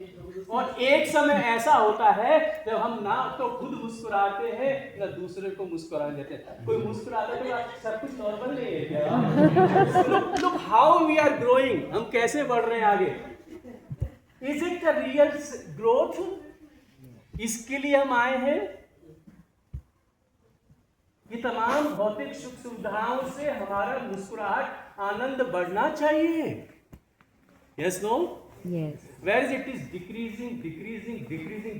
और एक समय ऐसा होता है जब हम ना तो खुद मुस्कुराते हैं ना दूसरे को मुस्कुरा देते हैं। कोई मुस्कुराता है तो सब कुछ नॉर्मल नहीं है क्या? Look how we are growing, हम कैसे बढ़ रहे हैं आगे। Is it the real growth? इसके लिए हम आए हैं। ये तमाम भौतिक सुख सुविधाओं से हमारा मुस्कुराहट आनंद बढ़ना चाहिए। Yes no? Yes. Whereas it is decreasing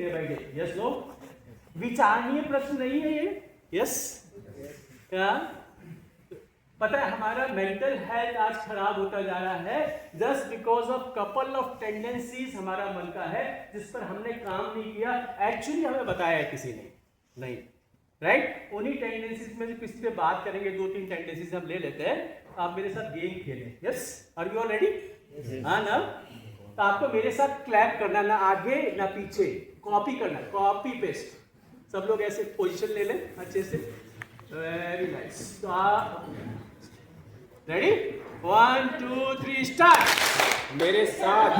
day by day. Yes, no? विचारणीय प्रश्न नहीं है ये? Yes? क्या? पता है हमारा मेंटल हेल्थ आज खराब होता जा रहा है just because of couple of tendencies हमारा मन का है जिस पर हमने काम नहीं किया। एक्चुअली हमें बताया है किसी ने नहीं, राइट? उन्हीं टेंडेंसीज में से किसी पे बात करेंगे, 2-3 टेंडेंसीज हम ले लेते हैं। आप मेरे साथ गेम खेलें। Yes, are you all ready? हाँ ना? तो आपको मेरे साथ क्लैप करना, ना आगे ना पीछे, कॉपी करना, कॉपी पेस्ट। सब लोग ऐसे पोजीशन ले लें अच्छे से। Very nice. तो आप रेडी? 1 2 3 स्टार्ट। मेरे साथ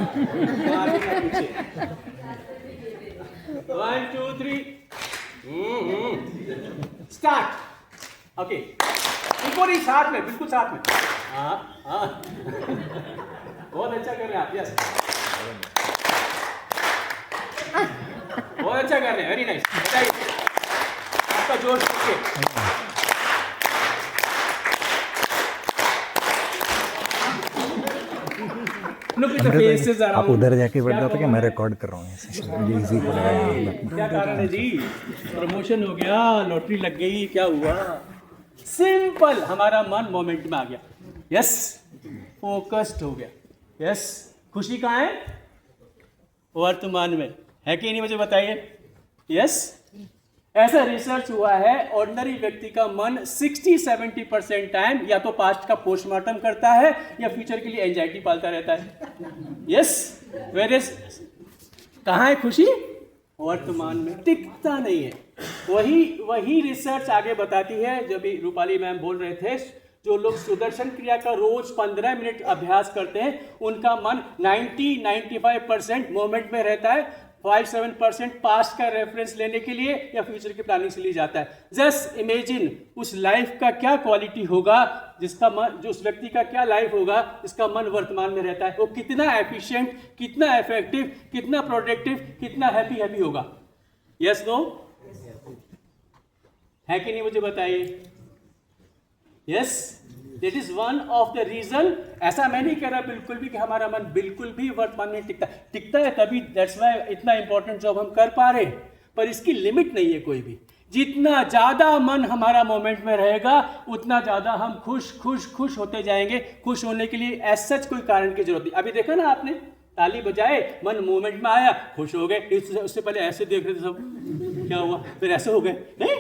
आगे ना पीछे। 1 2 3 स्टार्ट। ओके, ऊपर ही साथ में, बिल्कुल साथ में। हाँ हाँ बहुत अच्छा कर रहे हैं आप। यस, बहुत अच्छा कर रहे हैं। वेरी नाइस, बताइए आपका जोश देखिए। आप उधर जाके बैठ जाते कि मैं रिकॉर्ड कर रहा हूँ, ये इजी पड़ेगा यहाँ। क्या कारण है जी? प्रमोशन हो गया, लॉटरी लग गई, क्या हुआ? सिंपल, हमारा मन मोमेंट में आ गया। यस, फोकस्ड हो गया। यस, खुशी कहाँ है? वर्तमान में है कि नहीं, मुझे बताइए। यस, ऐसा रिसर्च हुआ है ऑर्डिनरी व्यक्ति का मन 60-70% टाइम या तो पास्ट का पोस्टमार्टम करता है या फ्यूचर के लिए एंजाइटी पालता रहता है। यस, वेरेस कहाँ है खुशी? वर्तमान में, टिकता नहीं है। वही रिसर्च आगे बताती है, जब भी रूपाली मैम बोल रहे थे, जो लोग सुदर्शन क्रिया का रोज 15 मिनट अभ्यास करते हैं उनका मन 90-95% मोमेंट में रहता है। 5-7% पास्ट का रेफरेंस लेने के लिए या फ्यूचर की प्लानिंग से लिए जाता है। जस्ट इमेजिन उस लाइफ का क्या क्वालिटी होगा जिसका मन, जो उस व्यक्ति का क्या लाइफ होगा जिसका मन वर्तमान में रहता है। वो कितना एफिशिएंट, कितना इफेक्टिव, कितना प्रोडक्टिव, कितना हैप्पी होगा। Yes no? है कि नहीं, मुझे बताइए। Yes, that is one of the reason. ऐसा मैं नहीं कह रहा बिल्कुल भी कि हमारा मन बिल्कुल भी वर्तमान में टिकता है, तभी दैट्स व्हाई इतना इंपॉर्टेंट जॉब हम कर पा रहे हैं। पर इसकी लिमिट नहीं है कोई भी। जितना ज्यादा मन हमारा मोमेंट में रहेगा उतना ज्यादा हम खुश होते जाएंगे। खुश होने के लिए एज सच कोई कारण की जरूरत नहीं। अभी देखा ना आपने, ताली बजाए, मन मोमेंट में आया, खुश हो गए। उससे पहले ऐसे देख रहे थे सब, क्या हुआ, फिर ऐसे हो गए, नहीं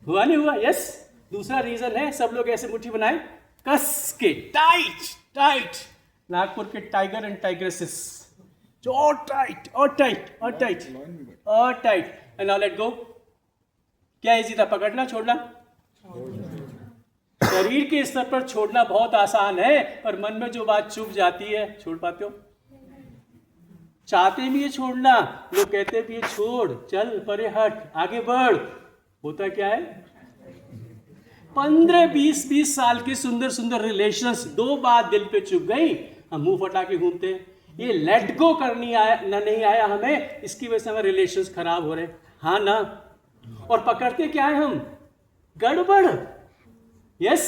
हुआ, नहीं हुआ। यस, दूसरा रीजन है, सब लोग ऐसे मुट्ठी बनाए कस के, टाइट। नागपुर के टाइगर एंड टाइग्रेसेस जो और tight and now let go. क्या इजी था, पकड़ना छोड़ना? शरीर के स्तर पर छोड़ना बहुत आसान है, पर मन में जो बात चुभ जाती है, छोड़ पाते हो? चाहते भी ये छोड़ना, लोग कहते भी ये छोड़, चल परे हट, आगे बढ़। होता क्या है, 15-20 साल की सुंदर रिलेशंस 2 बात दिल पे चुभ गई, हम मुंह फटा के घूमते हैं। ये लेट गो करनी नहीं आया हमें, इसकी वजह से हमारे रिलेशंस खराब हो रहे हैं। हाँ ना? और पकड़ते क्या है हम? गड़बड़। यस,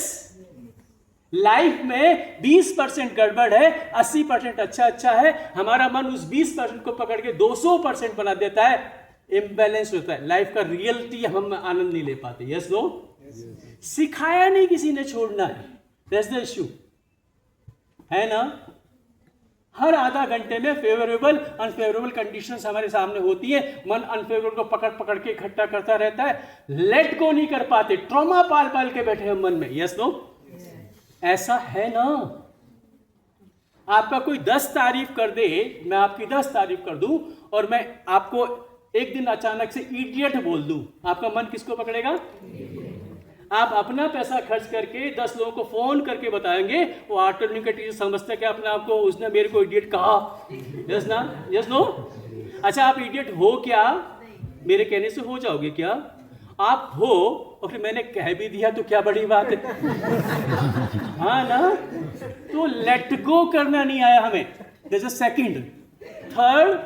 लाइफ में 20% गड़बड़ है, 80% अच्छा है। हमारा मन उस 20% को पकड़ के 200% बना देता है, इम्बैलेंस होता है। लाइफ का रियलिटी हम आनंद नहीं ले पाते। Yes no? सिखाया नहीं किसी ने छोड़ना है, दैट्स द इश्यू, है ना? हर आधा घंटे में फेवरेबल अनफेवरेबल कंडीशंस हमारे सामने होती है। मन अनफेवरेबल को पकड़ के इकट्ठा करता रहता है, लेट गो नहीं कर पाते, ट्रॉमा पाल के बैठे हैं मन में। Yes no? ऐसा है ना? आपका कोई 10 तारीफ कर दे, मैं आपकी 10 तारीफ कर दूं, और मैं आपको एक दिन अचानक से इडियट बोल दूं, आपका मन किसको पकड़ेगा? आप अपना पैसा खर्च करके 10 लोगों को फोन करके बताएंगे, वो ऑटोनॉमी का टीचर समझता है कि अपने आप को उसने मेरे को इडियट कहा। यस ना, यस नो? अच्छा, आप इडियट हो क्या? मेरे कहने से हो जाओगे क्या? आप हो और फिर मैंने कह भी दिया तो क्या बड़ी बात है। हाँ ना? तो लेट गो करना नहीं आया हमें। This is second. थर्ड,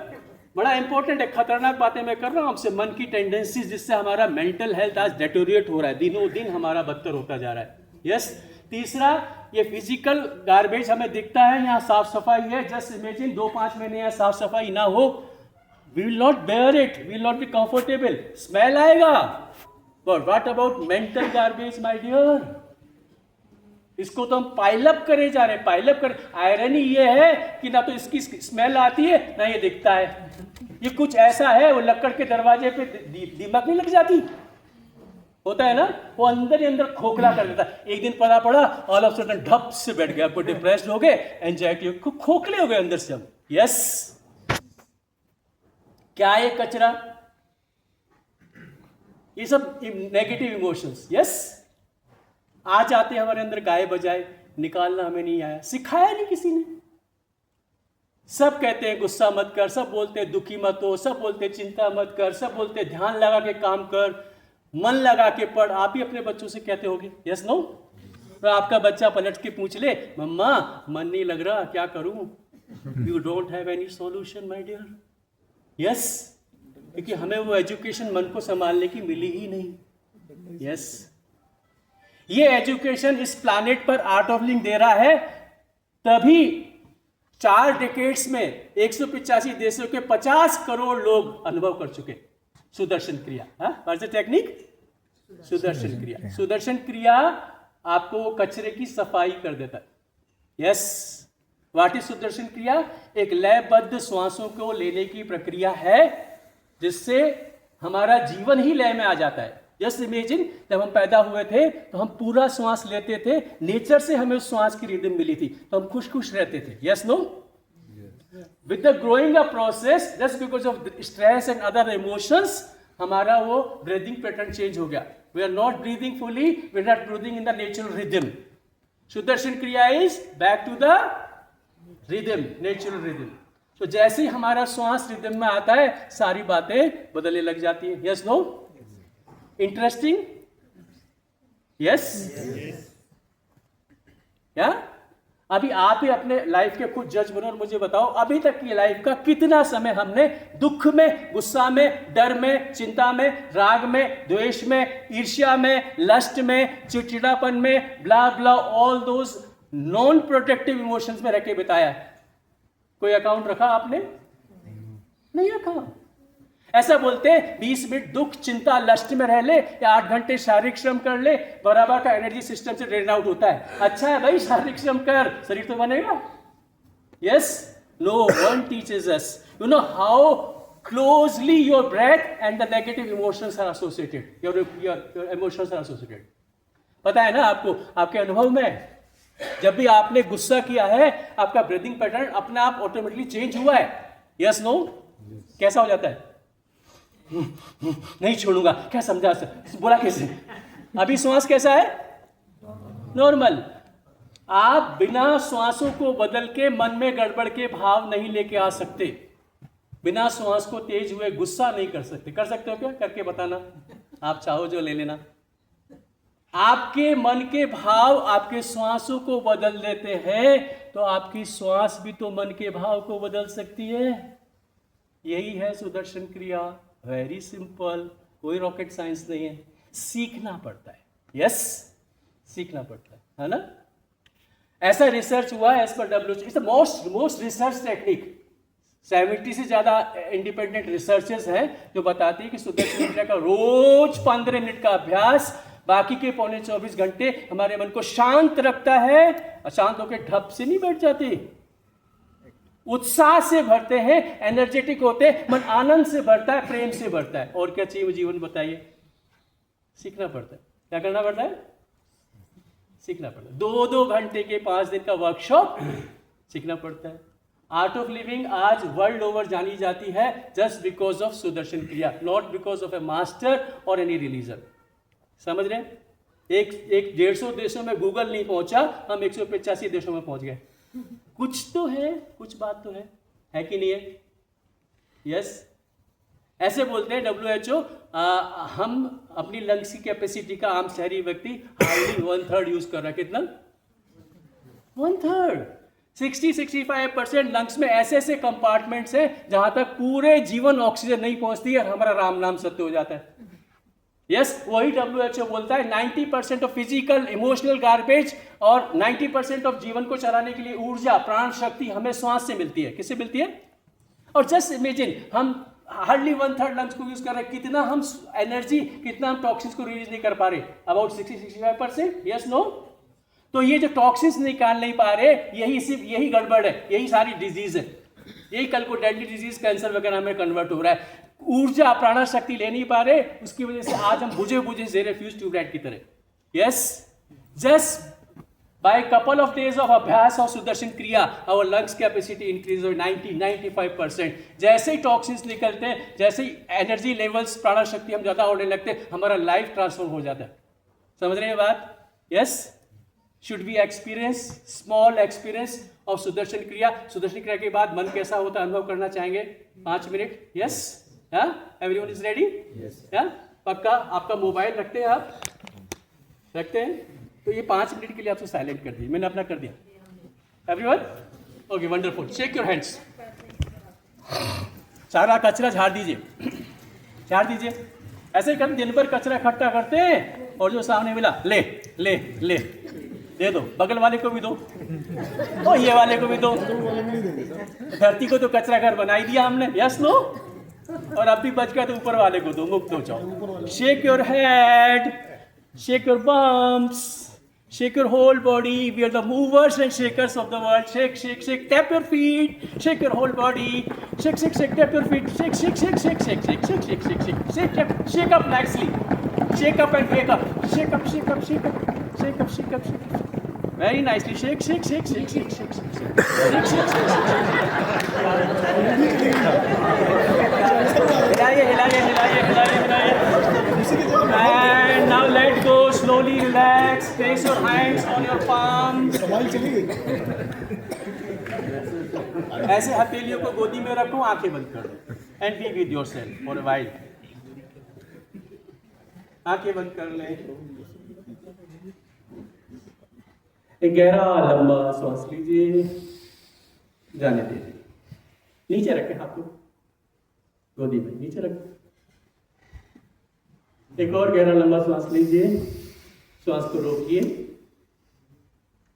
बड़ा इंपॉर्टेंट है, खतरनाक बातें मैं कर रहा हूं आपसे, मन की टेंडेंसीज जिससे हमारा मेंटल हेल्थ आज डेटोरिएट हो रहा है, दिनों दिन हमारा बदतर होता जा रहा है। यस। तीसरा, ये फिजिकल गार्बेज हमें दिखता है, यहाँ साफ सफाई है, जस्ट इमेजिन 2-5 महीने यहाँ साफ सफाई ना हो, we will not bear it, we will not be comfortable, smell आएगा। But what about mental garbage my dear? इसको तो हम पाइलअप करे जा रहे हैं, पाइलअप कर। आयरनी ये है कि ना तो इसकी स्मेल आती है ना ये दिखता है। ये कुछ ऐसा है, वो लक्कड़ के दरवाजे पे दीमक नहीं लग जाती, होता है ना, वो अंदर ही अंदर खोखला कर देता है। एक दिन पता पड़ा, ऑल ऑफ सडन ढप से बैठ गया, आपको डिप्रेस्ड हो गए, एंजाइटी, खोखले हो गए अंदर से हम। यस। क्या ये कचरा? ये सब नेगेटिव इमोशंस। यस। आ जाते हमारे अंदर गाए बजाए, निकालना हमें नहीं आया, सिखाया नहीं किसी ने। सब कहते हैं गुस्सा मत कर, सब बोलते हैं दुखी मत हो, सब बोलते हैं चिंता मत कर, सब बोलते हैं ध्यान लगा के काम कर, मन लगा के पढ़। आप भी अपने बच्चों से कहते होगे, यस नो? तो आपका बच्चा पलट के पूछ ले, मम्मा मन नहीं लग रहा, क्या करूं? You don't have any solution my dear. Yes, क्योंकि हमें वो एजुकेशन मन को संभालने की मिली ही नहीं। यस। ये एजुकेशन इस प्लैनेट पर आर्ट ऑफ लिविंग दे रहा है, तभी 4 डिकेड्स में 185 देशों के 50 करोड़ लोग अनुभव कर चुके सुदर्शन क्रिया। What's the technique? सुदर्शन क्रिया। सुदर्शन क्रिया आपको कचरे की सफाई कर देता है। यस। व्हाट इज सुदर्शन क्रिया? एक लयबद्ध श्वासों को लेने की प्रक्रिया है, जिससे हमारा जीवन ही लय में आ जाता है। जस्ट इमेजिन, जब हम पैदा हुए थे तो हम पूरा श्वास लेते थे, नेचर से हमें उस श्वास की रिदम मिली थी, तो हम खुश खुश रहते थे। Yes no? With the growing up process, just because of stress and other emotions, हमारा वो ब्रीदिंग पैटर्न चेंज हो गया। We are not breathing fully, we are not breathing in the natural rhythm. Sudarshan Kriya is back to the rhythm, natural rhythm. तो जैसे ही हमारा श्वास rhythm में आता है, सारी बातें बदलने लग जाती है। Yes no? इंटरेस्टिंग? यस? या? अभी आप ही अपने लाइफ के खुद जज बनो और मुझे बताओ, अभी तक की लाइफ का कितना समय हमने दुख में, गुस्सा में, डर में, चिंता में, राग में, द्वेष में, ईर्ष्या में, लस्ट में, चिड़चिड़ापन में, blah blah, all those non protective emotions में रह के बिताया है? कोई अकाउंट रखा आपने? नहीं रखा। ऐसा बोलते हैं 20 मिनट दुख, चिंता, लस्ट में रह ले या 8 घंटे शारीरिक श्रम कर ले, बराबर का एनर्जी सिस्टम से ड्रेन आउट होता है। अच्छा है भाई, शारीरिक श्रम कर, शरीर तो बनेगा। Yes. No one teaches us, you know how closely your breath and the negative emotions are associated, your emotions are associated. पता है ना आपको, आपके अनुभव में जब भी आपने गुस्सा किया है, आपका ब्रीदिंग पैटर्न अपने आप ऑटोमेटिकली चेंज हुआ है। Yes no? कैसा हो जाता है? नहीं छोड़ूंगा, क्या समझा सर, बोला कैसे? अभी श्वास कैसा है? नॉर्मल। आप बिना श्वासों को बदल के मन में गड़बड़ के भाव नहीं लेके आ सकते। बिना श्वास को तेज हुए गुस्सा नहीं कर सकते। कर सकते हो क्या? करके बताना, आप चाहो जो ले लेना। आपके मन के भाव आपके श्वासों को बदल देते हैं, तो आपकी श्वास भी तो मन के भाव को बदल सकती है। यही है सुदर्शन क्रिया। वेरी सिंपल, कोई रॉकेट साइंस नहीं है, सीखना पड़ता है। यस, सीखना पड़ता है ना? ऐसा रिसर्च हुआ as per WHO, it's the most research technique. 70 से ज्यादा इंडिपेंडेंट रिसर्चर्स हैं जो बताती है कि सुदर्शन क्रिया का रोज 15 मिनट का अभ्यास बाकी के पौने 24 घंटे हमारे मन को शांत रखता है। अशांत होकर ढप से नहीं बैठ जाते, उत्साह से भरते हैं, एनर्जेटिक होते हैं, मन आनंद से भरता है, प्रेम से भरता है। और क्या चाहिए जीवन? बताइए। सीखना पड़ता है। क्या करना पड़ता है? सीखना पड़ता है। 2-2 घंटे के 5 दिन का वर्कशॉप सीखना पड़ता है। आर्ट ऑफ लिविंग आज वर्ल्ड ओवर जानी जाती है जस्ट बिकॉज ऑफ सुदर्शन क्रिया, not because of A master और एनी रिलीजन। समझ रहे हैं? एक 150 देशों में गूगल नहीं पहुंचा, हम 185 देशों में पहुंच गए। कुछ तो है, कुछ बात तो है कि नहीं है? यस। ऐसे बोलते हैं WHO, हम अपनी लंग्स की कैपेसिटी का आम शहरी व्यक्ति हार्डली 1/3 यूज कर रहा है। कितना? 1/3। 60-65% लंग्स में ऐसे ऐसे कंपार्टमेंट्स हैं जहां तक पूरे जीवन ऑक्सीजन नहीं पहुंचती है और हमारा राम नाम सत्य हो जाता है। यस, वही WHO बोलता है 90% ऑफ फिजिकल इमोशनल गार्बेज और 90% ऑफ जीवन को चलाने के लिए ऊर्जा, प्राण शक्ति हमें श्वास से मिलती है। किससे मिलती है? और जस्ट इमेजिन, हम हार्डली 1/3 लंग्स को यूज कर रहे हैं, कितना हम एनर्जी, कितना हम टॉक्सिन्स को रिलीज नहीं कर पा रहे? अबाउट 60-65%। Yes, no? तो ये जो टॉक्सिन्स निकाल नहीं पा रहे, यही गड़बड़ है, यही सारी डिजीज है, यही कल को डेडली डिजीज, कैंसर वगैरह में कन्वर्ट हो रहा है। ऊर्जा, प्राण शक्ति ले नहीं पा रहे, उसकी वजह से आज हम बुझे बुझे जेरे फ्यूज ट्यूबलाइट की तरह। Yes, just by couple of days of अभ्यास और सुदर्शन क्रिया, आवर लंग्स कैपेसिटी इंक्रीज 90-95%। जैसे ही टॉक्सिन्स निकलते हैं, जैसे ही एनर्जी लेवल्स, प्राण शक्ति हम ज्यादा होने लगते हैं, हमारा लाइफ ट्रांसफॉर्म हो जाता है। समझ रहे हैं बात? Yes. Should be experience, small experience of Sudarshan क्रिया। सुदर्शन क्रिया के बाद मन कैसा होता है अनुभव करना चाहेंगे? 5 minute. Yes, everyone is ready? पक्का? आपका मोबाइल रखते हैं? आप रखते हैं? तो ये 5 मिनट के लिए आपसे साइलेंट कर दिए, मैंने अपना कर दिया। Everyone? Okay, wonderful. Shake your hands. सारा कचरा झाड़ दीजिए, झाड़ दीजिए। ऐसे ही कर, दिन भर कचरा इकट्ठा करते हैं और जो सामने मिला ले ले ले दे दो, बगल वाले को भी दो और ये वाले को भी दो। धरती को तो कचरा घर बना ही दिया हमने। Yes, no? और अब भी बच गया तो ऊपर वाले को दो, मुक्त हो जाओ। Shake your head, shake your bums, shake your whole body. We are the movers and shakers of the world. Shake, shake, shake. Tap your feet. Shake your whole body. Shake, shake, shake. Tap your feet. Shake, shake, shake, shake, shake, shake, shake, shake, shake, shake. Shake up, shake up nicely. Shake up and wake up. Shake up, shake up, shake up, shake up, shake up, shake up. Very nicely. Shake, shake, shake, shake, shake, shake, shake, shake, shake, shake, shake. हिलाइए, हिलाइए, हिलाइए, हिलाइए, हिलाइए. And now let go. Slowly relax. Place your hands on your palms. ऐसे हथेलियों को गोदी में रखो, आंखें बंद कर दो. And be with yourself for a while. आंखें बंद कर लें. एक गहरा लंबा सांस लीजिए. जाने दीजिए. नीचे रखें हाथ को. गोदी में नीचे रखें. एक और गहरा लंबा सांस लीजिए. श्वास को रोकिए,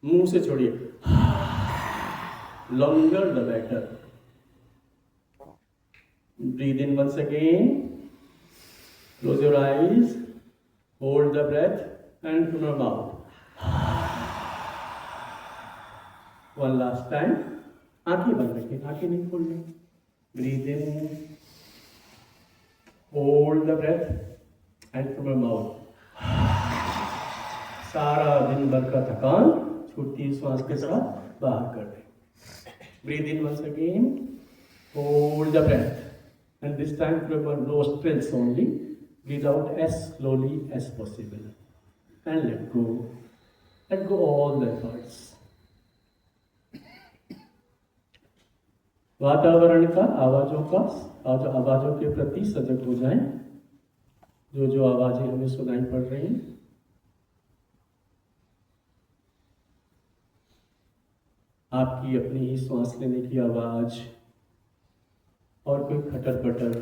मुंह से छोड़िए. Longer the better. Breathe in once again. Close your eyes. Hold the breath and from your mouth. One last time. आंखें बंद रखें, आंखें नहीं खोलनी. Breathe in. Hold the breath and from your mouth. सारा दिन भर का थकान छुट्टी श्वास के साथ बाहर कर दें. Breathe in once again. Hold the breath. And this time from your nostrils only. Breathe out as slowly as possible. And let go. Let go all the thoughts. वातावरण का, आवाजों के प्रति सजग हो जाएं. जो आवाजें हमें सुनाई पड़ रही हैं, आपकी अपनी ही सांस लेने की आवाज और कोई खटर पटर,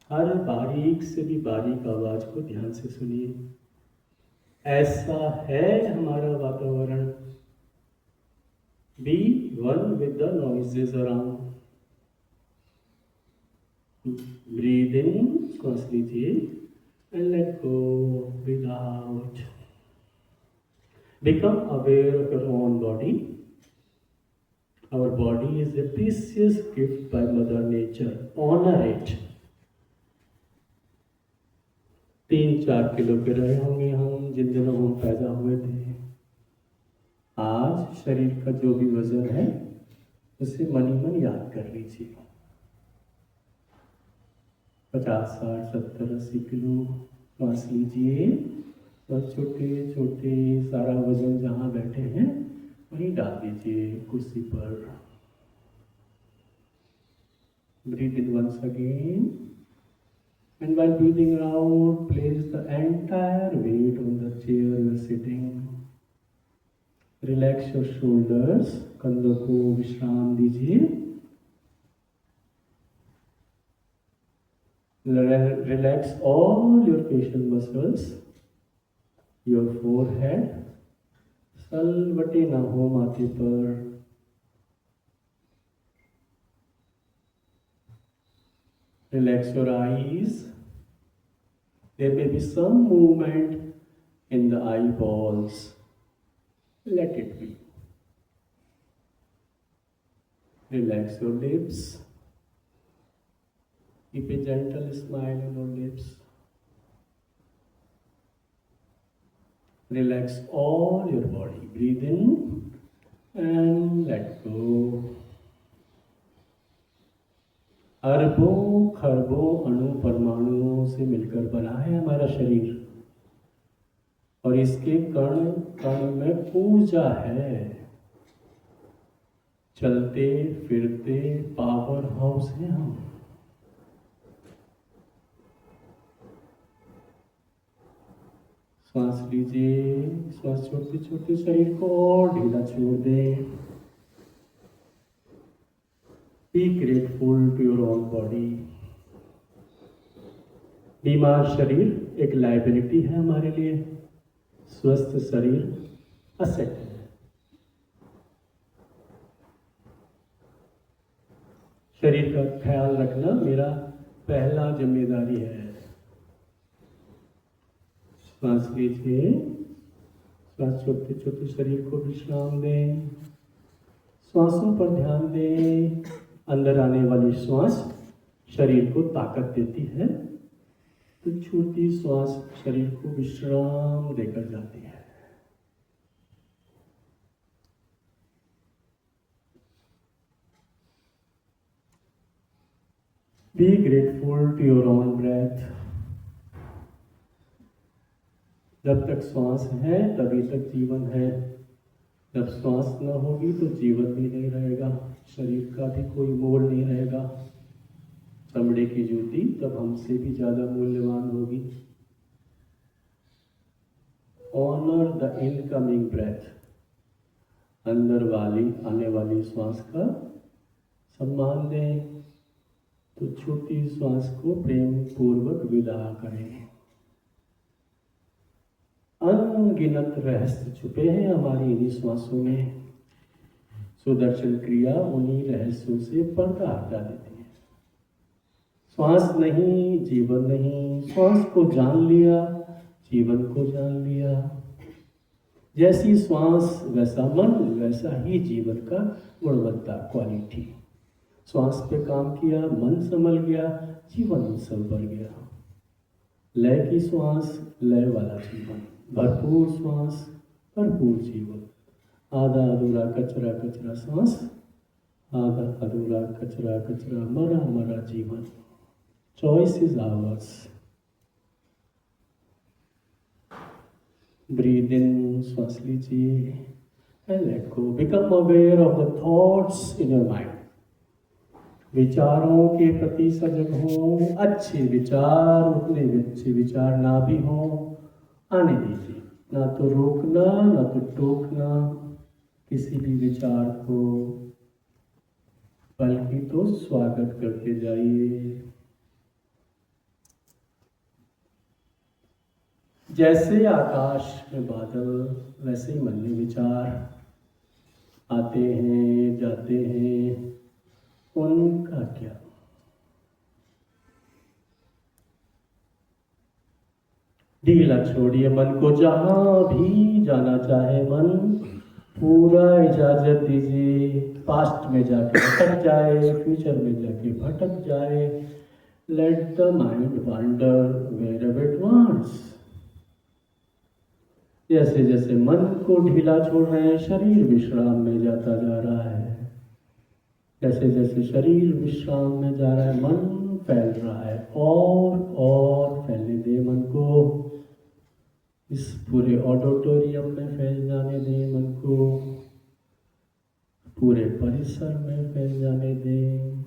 हर बारीक से भी बारीक आवाज को ध्यान से सुनिए. ऐसा है हमारा वातावरण. Be one with the noises around. Breathe in, सांस लीजिए, and let go. Breathe out. Become aware of your own body. Our body is a precious gift by Mother Nature. Honor it. 3-4 kilo के रहे होंगे हम जिन दिनों हम पैदा हुए थे. आज शरीर का जो भी वजन है उसे मन ही मन याद कर लीजिए. 50, 60, 70, 80 किलो. सांस लीजिए बस छोटे छोटे सारा वजन जहाँ बैठे हैं वहीं डाल दीजिए कुर्सी पर। Breathe in once again and while breathing out place the entire weight on the chair you are sitting. Relax your shoulders, कंधों को विश्राम दीजिए। Relax all your facial muscles, your forehead, सलवटे ना हो माथे पर। Relax your eyes. There may be some movement in the eyeballs. Let it be. Relax your lips. Keep a gentle smile on your lips. Relax all your body. Breathe in and let go. अरबों खरबों अणु परमाणुओं से मिलकर बना है हमारा शरीर और इसके कण कण में ऊर्जा है। चलते फिरते पावर हाउस है हम। श्वास लीजिए, श्वास छोड़ते छोड़ते शरीर को और ढीला छोड़ दें। Be grateful to your own body. बीमार शरीर एक लाइबिलिटी है हमारे लिए, स्वस्थ शरीर असेट है। शरीर का ख्याल रखना मेरा पहला जिम्मेदारी है। श्वास लीजिए, श्वास छोड़ते छोड़ते शरीर को विश्राम दें। श्वासों पर ध्यान दें। अंदर आने वाली श्वास शरीर को ताकत देती है तो छोटी श्वास शरीर को विश्राम देकर जाती है। Be grateful to your own breath. जब तक श्वास है तभी तक जीवन है, जब श्वास न होगी तो जीवन भी नहीं रहेगा, शरीर का भी कोई मोल नहीं रहेगा। चमड़े की जूती तब हमसे भी ज्यादा मूल्यवान होगी। ऑनर द इनकमिंग ब्रेथ, अंदर वाली आने वाली श्वास का सम्मान दें तो छोटी श्वास को प्रेम पूर्वक विदा करें। अनगिनत रहस्य छुपे हैं हमारी इन्हीं श्वासों में। सुदर्शन क्रिया उन्हीं रहस्यों से पर्दा हटा देती है। श्वास नहीं जीवन नहीं, श्वास को जान लिया जीवन को जान लिया। जैसी श्वास वैसा मन, वैसा ही जीवन का गुणवत्ता क्वालिटी। श्वास पे काम किया, मन संभल गया, जीवन संभल गया। लय की श्वास, लय वाला जीवन। भरपूर श्वास, भरपूर जीवन। आधा अधूरा कचरा कचरा श्वास, आधा अधूरा कचरा कचरा मरा मरा जीवन। Choice is ours. Breathe in, श्वास लीजिए and let go. Become aware of the thoughts in your mind. विचारों के प्रति सजग हो। अच्छे विचार, उतने अच्छे विचार ना भी हो, आने दीजिए। ना तो रोकना ना तो टोकना किसी भी विचार को, बल्कि तो स्वागत करते जाइए। जैसे आकाश में बादल वैसे ही मन में विचार आते हैं जाते हैं, उनका क्या। ढीला छोड़िए मन को, जहां भी जाना चाहे मन पूरा इजाजत दीजिए। पास्ट में जाके भटक जाए, फ्यूचर में जाके भटक जाए। Let the mind wander where it wants. जैसे जैसे मन को ढीला छोड़ रहे हैं, शरीर विश्राम में जाता जा रहा है। जैसे जैसे शरीर विश्राम में जा रहा है, मन फैल रहा है। और फैलने दे मन को। इस पूरे ऑडिटोरियम में फैल जाने दें मन को, पूरे परिसर में फैल जाने दें,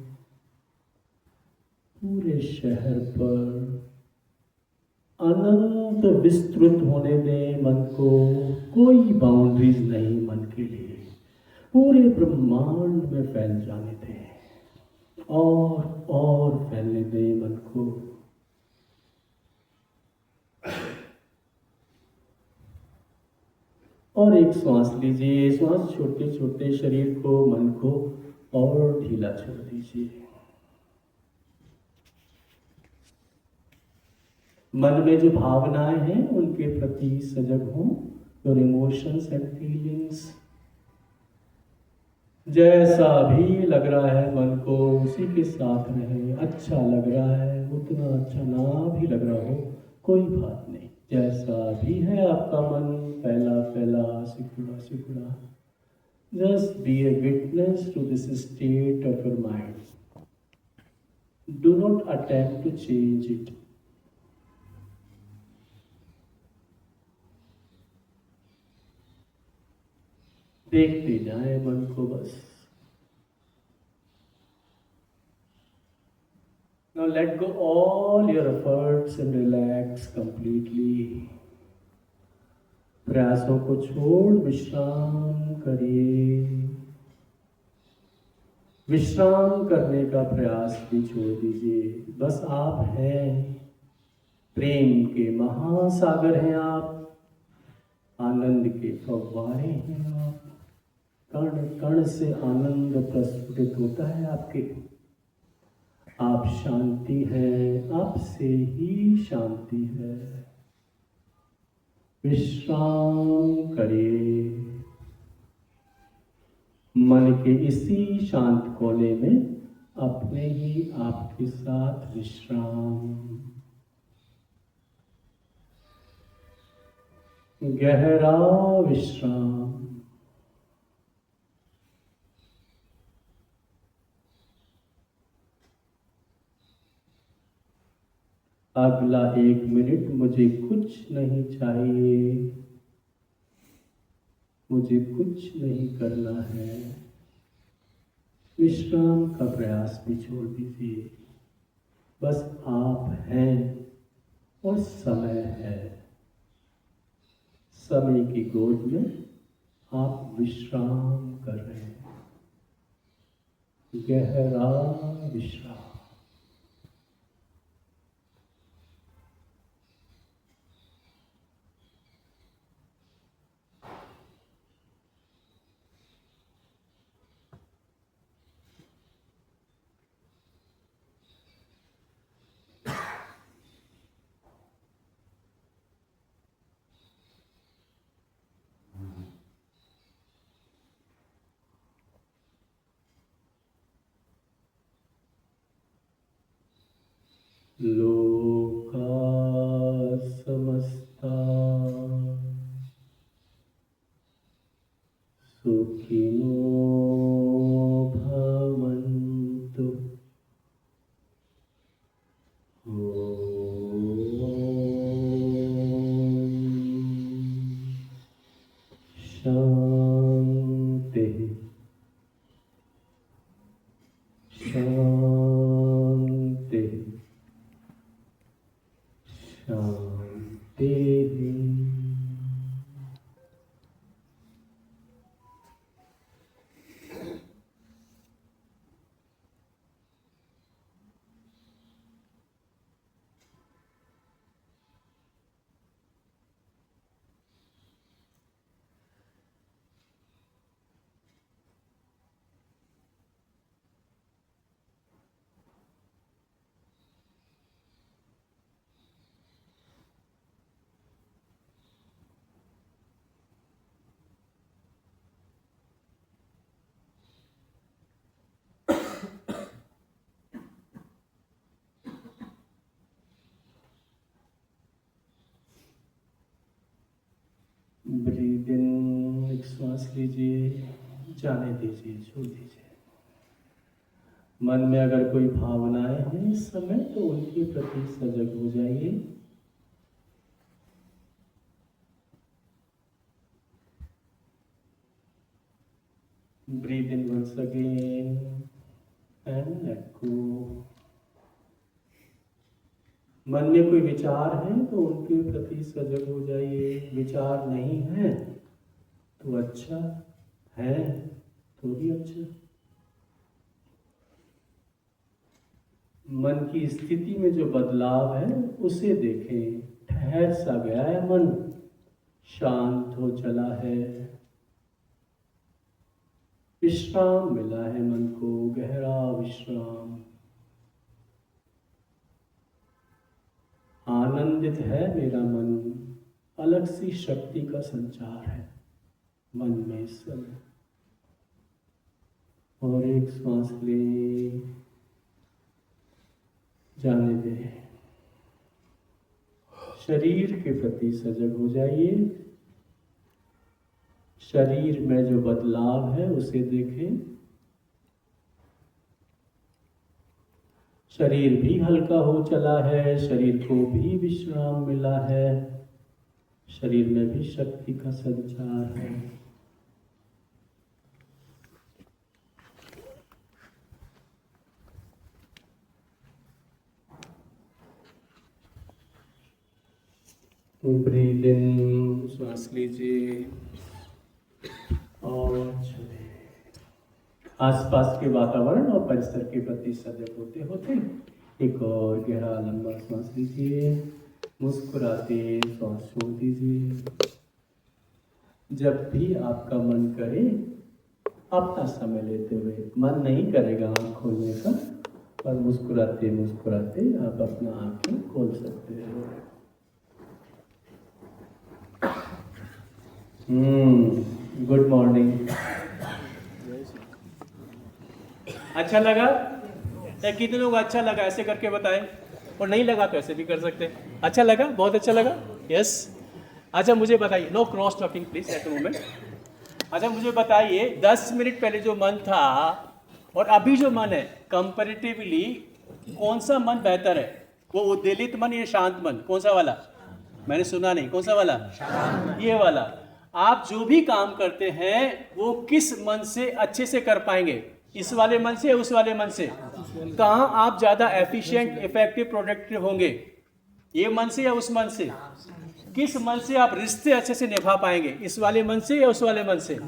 पूरे शहर पर अनंत विस्तृत होने दें मन को। कोई बाउंड्रीज नहीं मन के लिए, पूरे ब्रह्मांड में फैल जाने दें और फैलने दें मन को। और एक श्वास लीजिए, श्वास छोटे छोटे शरीर को, मन को और ढीला छोड़ दीजिए। मन में जो भावनाएं हैं उनके प्रति सजग हों। योर इमोशंस एंड फीलिंग्स, जैसा भी लग रहा है मन को उसी के साथ रहे। अच्छा लग रहा है, उतना अच्छा ना भी लग रहा हो, कोई बात नहीं। जैसा भी है आपका मन, फैला फैला, सिकुड़ा सिकुड़ा, just be a witness to this state of your mind. Do not attempt to change it. देखते जाए मन को बस। Now let go all your efforts and relax completely. प्रयासों को छोड़ विश्राम करिए। विश्राम करने का प्रयास भी छोड़ दीजिए। बस आप हैं, प्रेम के महासागर हैं आप, आनंद के फव्वारे हैं आप। कण कण से आनंद प्रस्फुटित होता है आपके। आप शांति हैं, आपसे ही शांति है। विश्राम करिए मन के इसी शांत कोने में, अपने ही आपके साथ विश्राम। गहरा विश्राम। अगला 1 मिनट मुझे कुछ नहीं चाहिए, मुझे कुछ नहीं करना है। विश्राम का प्रयास भी छोड़ दीजिए। बस आप हैं और समय है। समय की गोद में आप विश्राम कर रहे हैं। गहरा विश्राम। लोका समस्ता सुखिनो भवन्तु। शांति शांति शांति। ब्रीद इन, एक श्वास लीजिए, जाने दीजिए, छोड़ दीजिए। मन में अगर कोई भावनाएं हैं इस समय तो उनके प्रति सजग हो जाइए। Breathe in once again and let go. मन में कोई विचार है तो उनके प्रति सजग हो जाइए। विचार नहीं है तो अच्छा है तो भी अच्छा। मन की स्थिति में जो बदलाव है उसे देखें। ठहर सा गया है मन, शांत हो चला है, विश्राम मिला है मन को, गहरा विश्राम। आनंदित है मेरा मन, अलग सी शक्ति का संचार है मन में इस समय। और एक सांस ले, जाने दे। शरीर के प्रति सजग हो जाइए। शरीर में जो बदलाव है उसे देखें। शरीर भी हल्का हो चला है, शरीर को भी विश्राम मिला है, शरीर में भी शक्ति का संचार है। ब्रीद इन, श्वास लीजिए और छोड़िए। आसपास के वातावरण और परिसर के प्रति सजग होते होते एक और गहरा लंबा सांस लीजिए। मुस्कुराते सांस छोड़ दीजिए। जब भी आपका मन करे अपना समय लेते हुए, मन नहीं करेगा आँख खोलने का, पर मुस्कुराते मुस्कुराते आप अपना आँखें खोल सकते हो। Good morning. अच्छा लगा? या कितने लोग अच्छा लगा ऐसे करके बताएं, और नहीं लगा तो ऐसे भी कर सकते हैं। अच्छा लगा? बहुत अच्छा लगा? यस। अच्छा मुझे बताइए, no cross talking please at the moment. अच्छा मुझे बताइए 10 मिनट पहले जो मन था और अभी जो मन है, कंपैरेटिवली कौन सा मन बेहतर है? वो उद्वेलित मन या शांत मन? कौन सा वाला? मैंने सुना नहीं, कौन सा वाला? ये वाला। आप जो भी काम करते हैं वो किस मन से अच्छे से कर पाएंगे? इस वाले मन से या उस वाले मन से? कहाँ आप ज़्यादा एफिशिएंट, इफेक्टिव, प्रोडक्टिव होंगे? ये मन से या उस मन से? किस मन से आप रिश्ते अच्छे से निभा पाएंगे? इस वाले मन से या उस वाले मन से?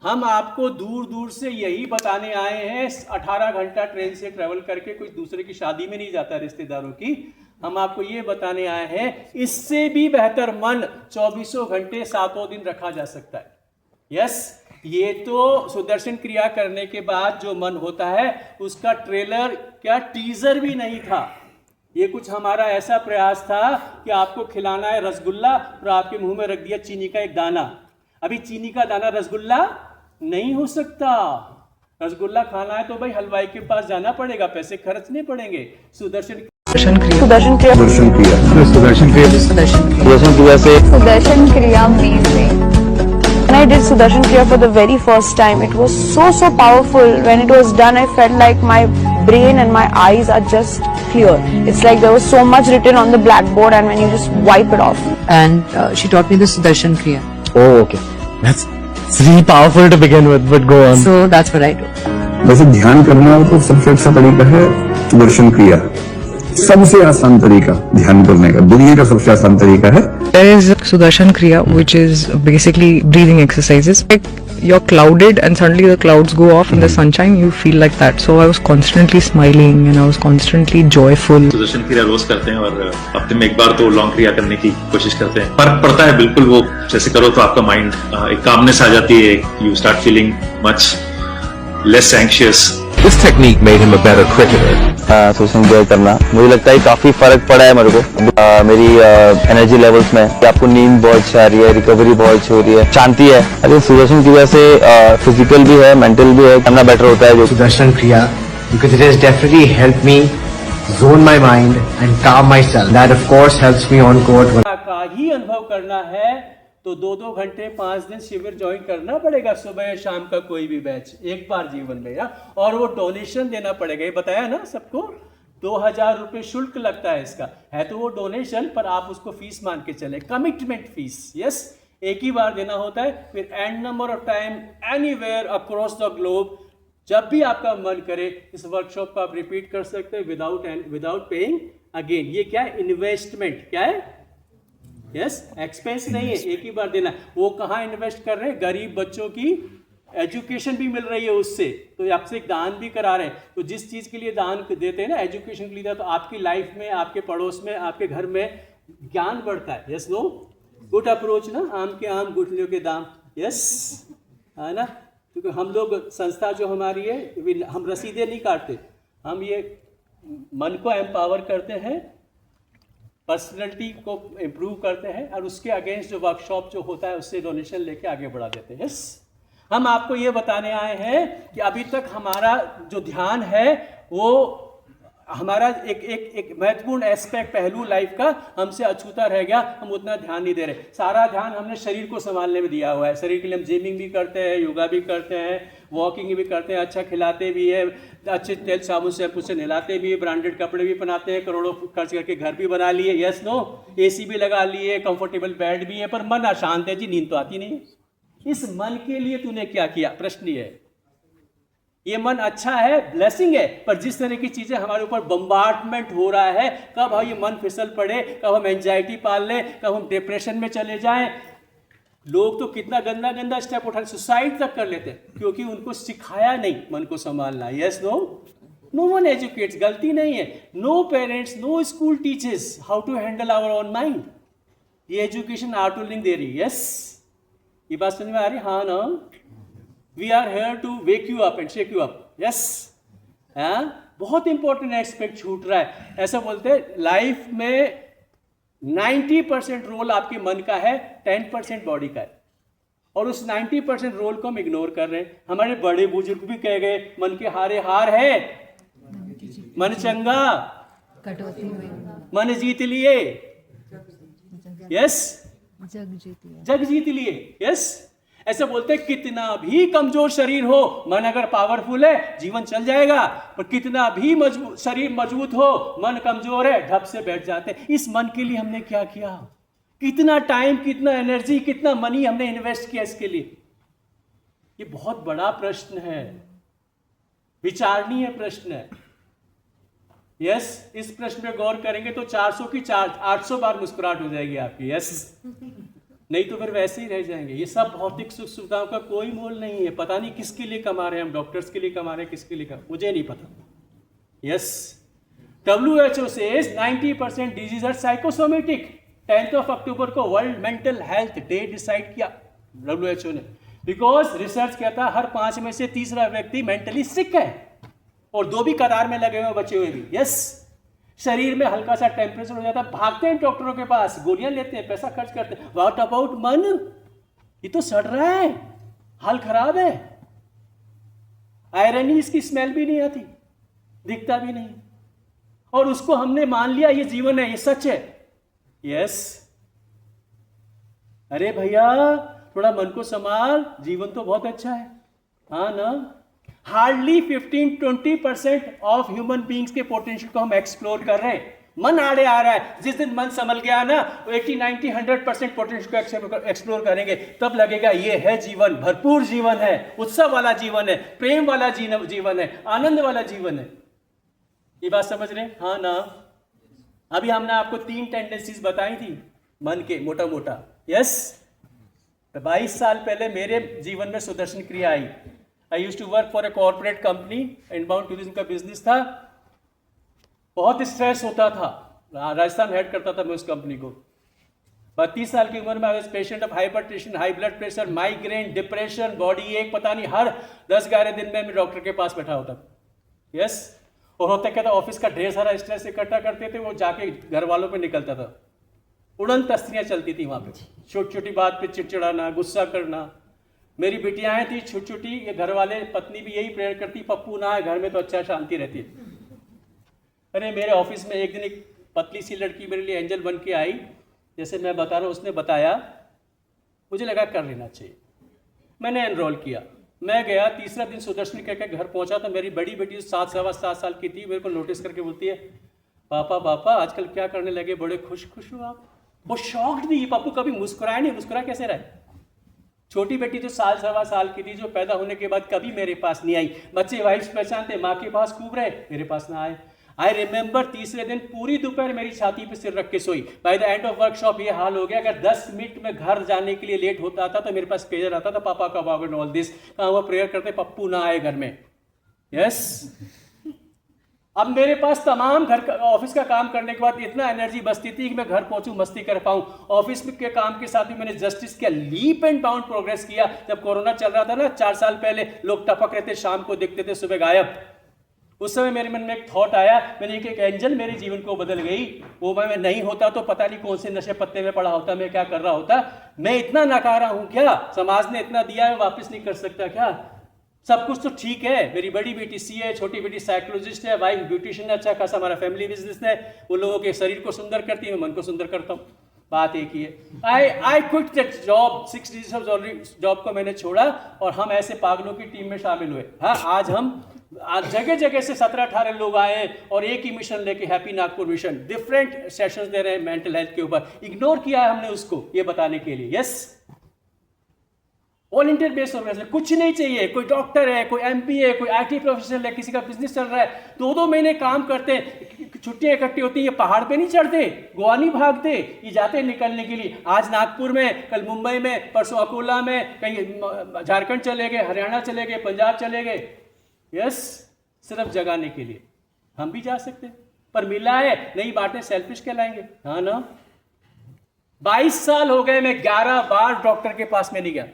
हम आपको दूर दूर से यही बताने आए हैं। 18 घंटा ट्रेन से ट्रेवल करके कोई दूसरे की शादी में नहीं जाता, रिश्तेदारों की। हम आपको ये बताने आए हैं इससे भी बेहतर मन 24 घंटे 7 दिन रखा जा सकता है। यस, ये तो सुदर्शन क्रिया करने के बाद जो मन होता है उसका ट्रेलर, क्या टीजर भी नहीं था। ये कुछ हमारा ऐसा प्रयास था कि आपको खिलाना है रसगुल्ला और आपके मुंह में रख दिया चीनी का एक दाना। अभी चीनी का दाना रसगुल्ला नहीं हो सकता। रसगुल्ला खाना है तो भाई हलवाई के पास जाना पड़ेगा, पैसे खर्चने पड़ेंगे। सुदर्शन क्रिया amazing. When I did Sudarshan Kriya for the very first time, it was so powerful. When it was done, I felt like my brain and my eyes are just clear. It's like there was so much written on the blackboard, and when you just wipe it off. And she taught me the Sudarshan Kriya. Oh, okay. That's really powerful to begin with, but go on. So that's what I do. वैसे ध्यान करना हो तो सबसे अच्छा तरीका है सुदर्शन क्रिया। सबसे आसान तरीका ध्यान करने का, दुनिया का सबसे आसान तरीका है। There is Sudarshan Kriya, which is basically breathing exercises. Like you're clouded and suddenly the clouds go off in the sunshine, you feel like that. So I was constantly smiling and I was constantly joyful. Sudarshan क्रिया रोज करते हैं और हफ्ते में एक बार तो long क्रिया करने की कोशिश करते हैं। फर्क पड़ता है बिल्कुल। वो जैसे करो तो आपका माइंड एक कामनेस आ जाती है, you start feeling much less anxious. This technique made him a better cricketer. Sudarshan क्रिया करना मुझे लगता है काफी फर्क पड़ा है मेरे को। मेरी एनर्जी लेवल्स में आपको नींद बहुत अच्छी आ रही है, रिकवरी बहुत अच्छी हो रही है, शांति है। अरे सुदर्शन क्रिया से फिजिकल भी है, मेंटल भी है, करना बेटर होता है। जो Sudarshan Kriya, because it has definitely helped me zone my mind and calm myself. That of course helps me on court. का ही अनुभव करना है तो 2-2 घंटे 5 दिन शिविर ज्वाइन करना पड़ेगा, सुबह या शाम का कोई भी बैच, एक बार जीवन में। और वो डोनेशन देना पड़ेगा, ये बताया ना सबको। 2000 रुपये शुल्क लगता है इसका। है तो वो डोनेशन, पर आप उसको फीस मान के चले, कमिटमेंट फीस। यस, एक ही बार देना होता है, फिर and number of time anywhere across the globe, जब भी आपका मन करे इस वर्कशॉप को आप रिपीट कर सकते हैं विदाउट पेइंग अगेन। ये क्या है? इन्वेस्टमेंट। क्या है? यस, एक्सपेंस नहीं है, एक ही बार देना है। वो कहाँ इन्वेस्ट कर रहे हैं? गरीब बच्चों की एजुकेशन भी मिल रही है उससे, तो आपसे एक दान भी करा रहे हैं। तो जिस चीज़ के लिए दान देते हैं ना, एजुकेशन के लिए, तो आपकी लाइफ में, आपके पड़ोस में, आपके घर में ज्ञान बढ़ता है। Yes no? गुड अप्रोच ना, आम के आम गुठलियों के दाम। यस, है ना? क्योंकि हम लोग संस्था जो हमारी है, हम रसीदें नहीं काटते, हम ये मन को एम्पावर करते हैं, पर्सनैलिटी को इम्प्रूव करते हैं, और उसके अगेंस्ट जो वर्कशॉप जो होता है उससे डोनेशन लेके आगे बढ़ा देते हैं। यस, हम आपको ये बताने आए हैं कि अभी तक हमारा जो ध्यान है वो हमारा एक महत्वपूर्ण एस्पेक्ट, पहलू लाइफ का हमसे अछूता रह गया, हम उतना ध्यान नहीं दे रहे। सारा ध्यान हमने शरीर को संभालने में दिया हुआ है। शरीर के लिए हम जिमिंग भी करते हैं, योगा भी करते हैं, वॉकिंग भी करते हैं, अच्छा खिलाते भी है, अच्छे तेल साबुन से से नहलाते भी, ब्रांडेड कपड़े भी पहनाते हैं, करोड़ों खर्च करके घर भी बना लिए। Yes no? AC भी लगा लिए, कंफर्टेबल बेड भी है, पर मन अशांत है जी, नींद तो आती नहीं। इस मन के लिए तूने क्या किया? प्रश्न ये है। ये मन अच्छा है, ब्लेसिंग है, पर जिस तरह की चीजें हमारे ऊपर बम्बार्डमेंट हो रहा है, कब ये मन फिसल पड़े, कब हम एंजाइटी पाल लें, कब हम डिप्रेशन में चले जाएं। लोग तो कितना गंदा गंदा स्टेप उठा, सुसाइड तक कर लेते हैं, क्योंकि उनको सिखाया नहीं मन को संभालना। Yes no? No one educates, गलती नहीं है। No parents, no school teachers how to handle our own mind. ये एजुकेशन आउटलिंग दे रही है। यस, ये बात समझ में आ रही? हाँ ना? We are here to wake you up and shake you up. Yes? हाँ, बहुत इंपॉर्टेंट एस्पेक्ट छूट रहा है। ऐसा बोलते हैं लाइफ में 90% रोल आपके मन का है, 10% बॉडी का है, और उस 90% रोल को हम इग्नोर कर रहे हैं। हमारे बड़े बुजुर्ग भी कह गए, मन के हारे हार है, मन चंगा मन जीत लिए। यस, जग जीत लिए। यस, ऐसे बोलते हैं कितना भी कमजोर शरीर हो, मन अगर पावरफुल है जीवन चल जाएगा, पर कितना भी शरीर मजबूत हो, मन कमजोर है, ढप से बैठ जाते हैं। इस मन के लिए हमने क्या किया? कितना टाइम, कितना एनर्जी, कितना मनी हमने इन्वेस्ट किया इसके लिए? ये बहुत बड़ा प्रश्न है, विचारणीय प्रश्न है। यस, इस प्रश्न पे गौर करेंगे तो 400 की 800 बार मुस्कुराहट हो जाएगी आपकी। यस, नहीं तो फिर वैसे ही रह जाएंगे। ये सब भौतिक सुख सुविधाओं का कोई मोल नहीं है। पता नहीं किसके लिए कमा रहे हैं हम, डॉक्टर्स के लिए कमा रहे हैं, किसके लिए मुझे नहीं पता। Yes, WHO says 90% disease are psychosomatic. 10 अक्टूबर को world mental health day decide किया WHO ने, बिकॉज रिसर्च कहता है हर 5 में से तीसरा व्यक्ति मेंटली सिक है, और 2 भी कतार में लगे हुए बचे हुए भी। यस, शरीर में हल्का सा टेम्परेचर हो जाता है, भागते हैं डॉक्टरों के पास, गोलियां लेते हैं, पैसा खर्च करते हैं। व्हाट अबाउट मन? ये तो सड़ रहा है, हाल खराब है। आयरनी, इसकी स्मेल भी नहीं आती, दिखता भी नहीं, और उसको हमने मान लिया ये जीवन है, ये सच है। यस, अरे भैया थोड़ा मन को संभाल, जीवन तो बहुत अच्छा है। हाँ ना? हार्डली 15-20% ऑफ ह्यूमन बींग्स के पोटेंशियल को हम एक्सप्लोर कर रहे हैं। मन आड़े आ रहा है, जिस दिन मन संभल गया ना, 80-90-100% पोटेंशियल को एक्सप्लोर करेंगे, तब लगेगा ये है जीवन, भरपूर जीवन है, उत्सव वाला जीवन है, प्रेम वाला जीवन है, आनंद वाला जीवन है। ये बात समझ रहे हैं? हाँ ना? अभी हमने आपको 3 टेंडेंसीज बताई थी मन के, मोटा मोटा। यस, 22 साल पहले मेरे जीवन में सुदर्शन क्रिया आई। I used to work for a corporate company, inbound tourism का बिजनेस था, बहुत स्ट्रेस होता था, राजस्थान हेड करता था मैं उस कंपनी को। 32 साल की उम्र में I was patient of hypertension, high blood pressure, migraine, depression, body एक, पता नहीं हर 10-11 दिन में मैं डॉक्टर के पास बैठा होता। यस, और होता क्या था, ऑफिस का ढेर सारा स्ट्रेस इकट्ठा करते थे, वो जाके घर वालों पे निकलता था। उड़न तस्तियाँ चलती थी वहाँ पे, छोटी छोटी बात पे चिड़चिड़ाना, गुस्सा करना। मेरी बिटियाँ थी छोटी छोटी, ये घर वाले, पत्नी भी यही प्रेयर करती, पप्पू ना है घर में तो अच्छा शांति रहती है। अरे मेरे ऑफिस में एक दिन एक पतली सी लड़की मेरे लिए एंजल बन के आई, जैसे मैं बता रहा हूँ, उसने बताया, मुझे लगा कर लेना चाहिए, मैंने एनरोल किया। मैं गया, तीसरा दिन सुदर्शन करके घर पहुंचा तो मेरी बड़ी बेटी 7-7 साल की थी, मेरे को नोटिस करके बोलती है, पापा आजकल क्या करने लगे, बड़े खुश हो आप। वो शॉक्ड थी, पप्पू कभी मुस्कुराया नहीं, मुस्कुरा कैसे रहे? छोटी बेटी तो साल सवा साल की थी, जो पैदा होने के बाद कभी मेरे पास नहीं आई। बच्चे वाइफ्स पहचानते, माँ के पास खूब रहे, मेरे पास ना आए। आई रिमेंबर तीसरे दिन पूरी दोपहर मेरी छाती पे सिर रख के सोई। By the end of workshop ये हाल हो गया, अगर 10 मिनट में घर जाने के लिए लेट होता था तो मेरे पास पेजर आता था, पापा कब आओगे, ऑल दिस। कहाँ वो प्रेयर करते पप्पू ना आए घर में। यस अब मेरे पास तमाम घर का ऑफिस का काम करने के बाद इतना एनर्जी बचती थी कि मैं घर पहुंचूं, मस्ती कर पाऊं। ऑफिस के काम के साथ भी मैंने जस्टिस किया, लीप एंड बाउंड प्रोग्रेस किया। जब कोरोना चल रहा था ना 4 साल पहले, लोग टपक रहे थे, शाम को देखते थे, सुबह गायब। उस समय मेरे मन में एक थॉट आया, मैंने एक एंजल मेरे जीवन को बदल गई। वो मैं नहीं होता तो पता नहीं कौन से नशे पत्ते में पड़ा होता, मैं क्या कर रहा होता। मैं इतना नकारा हूं क्या? समाज ने इतना दिया है, वापस नहीं कर सकता क्या? सब कुछ तो ठीक है। मेरी बड़ी बेटी सीए है, छोटी बेटी साइकोलॉजिस्ट है, वाइफ ब्यूटिशियन है, अच्छा खासा हमारा फैमिली बिजनेस है। वो लोगों के शरीर को सुंदर करती है, मैं मन को सुंदर करता हूँ। बात एक ही है। I quit that job, 6 digit job को मैंने छोड़ा और हम ऐसे पागलों की टीम में शामिल हुए। हाँ, आज जगह जगह से 17-18 लोग आए और एक ही मिशन लेके, happy Nagpur mission, different sessions दे रहे हैं मेंटल हेल्थ के ऊपर। इग्नोर किया है हमने उसको, ये बताने के लिए। यस, वॉलंटियर बेस्ड ऑर्गेनाइजेशन, कुछ नहीं चाहिए। कोई डॉक्टर है, कोई एमपी है, कोई आईटी प्रोफेशनल है, किसी का बिजनेस चल रहा है, 2-2 महीने काम करते हैं, छुट्टियां इकट्ठी होती है, ये पहाड़ पे नहीं चढ़ते, गोवा नहीं भागते, ये जाते हैं निकलने के लिए। आज नागपुर में, कल मुंबई में, परसों अकोला में, कहीं झारखंड चले गए, हरियाणा चले गए, पंजाब चले गए। यस, सिर्फ जगाने के लिए। हम भी जा सकते हैं, पर मिला है नहीं बातें सेल्फिश कहलाएंगे। हाँ ना, 22 साल हो गए, मैं 11 बार डॉक्टर के पास में नहीं गया,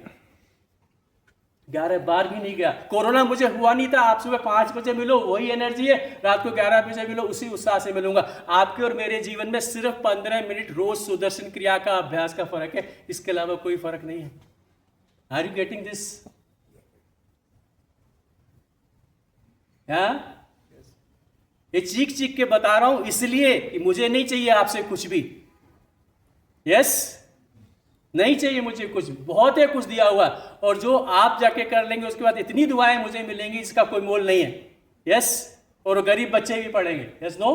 11 बार भी नहीं गया। कोरोना मुझे हुआ नहीं था। आप सुबह 5 बजे मिलो, वही एनर्जी है, रात को 11 बजे मिलो, उसी उत्साह से मिलूंगा। आपके और मेरे जीवन में सिर्फ 15 मिनट रोज सुदर्शन क्रिया का अभ्यास का फर्क है, इसके अलावा कोई फर्क नहीं है। Are you getting this? ये चीख चीख के बता रहा हूं इसलिए कि मुझे नहीं चाहिए आपसे कुछ भी। यस, नहीं चाहिए मुझे कुछ, बहुत है कुछ दिया हुआ, और जो आप जाके कर लेंगे उसके बाद इतनी दुआएं मुझे मिलेंगी, इसका कोई मोल नहीं है। यस, और गरीब बच्चे भी पढ़ेंगे। Yes, no?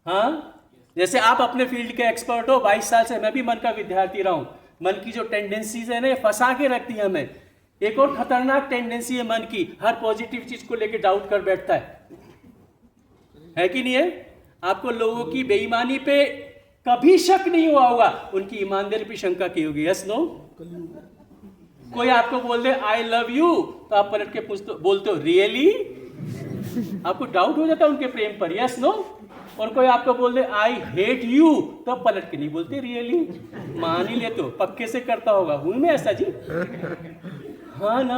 हाँ, जैसे आप अपने फील्ड के एक्सपर्ट हो, 22 साल से मैं भी मन का विद्यार्थी रहा हूं। मन की जो टेंडेंसीज है ना, फंसा के रखती है हमें। एक और खतरनाक टेंडेंसी है मन की, हर पॉजिटिव चीज को लेके डाउट कर बैठता है कि नहीं है? आपको लोगों की बेईमानी पे कभी शक नहीं हुआ होगा, उनकी ईमानदारी पे शंका की होगी। Yes, no? कोई आपको बोल दे आई लव यू, तो आप पलट के बोलते हो रियली? आपको डाउट हो जाता है उनके प्रेम पर। Yes, no? और कोई आपको बोल दे आई हेट यू, तो पलट के नहीं बोलते रियली, मान ही ले तो पक्के से करता होगा। हूं मैं ऐसा जी? हाँ ना,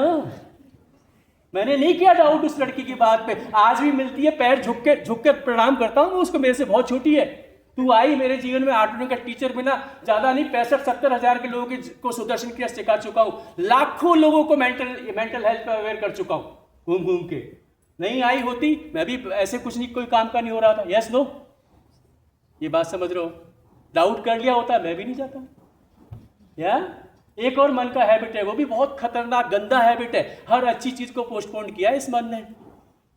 मैंने नहीं किया डाउट उस लड़की की बात पे। आज भी मिलती है, पैर झुक के प्रणाम करता हूँ उसको, मेरे से बहुत छोटी है। तू आई मेरे जीवन में, आर्ट का टीचर बिना, ज्यादा नहीं, 65-70 हजार के लोगों को सुदर्शन क्रिया सिखा चुका हूँ, लाखों लोगों को मेंटल हेल्थ पर अवेयर कर चुका हूँ घूम के। नहीं आई होती, मैं भी ऐसे कुछ नहीं, कोई काम का नहीं हो रहा था। Yes, no? ये बात समझ रहे हो? डाउट कर लिया होता मैं भी नहीं जाता। या एक और मन का हैबिट है, वो भी बहुत खतरनाक गंदा हैबिट है। हर अच्छी चीज को पोस्टपोन किया इस मन ने।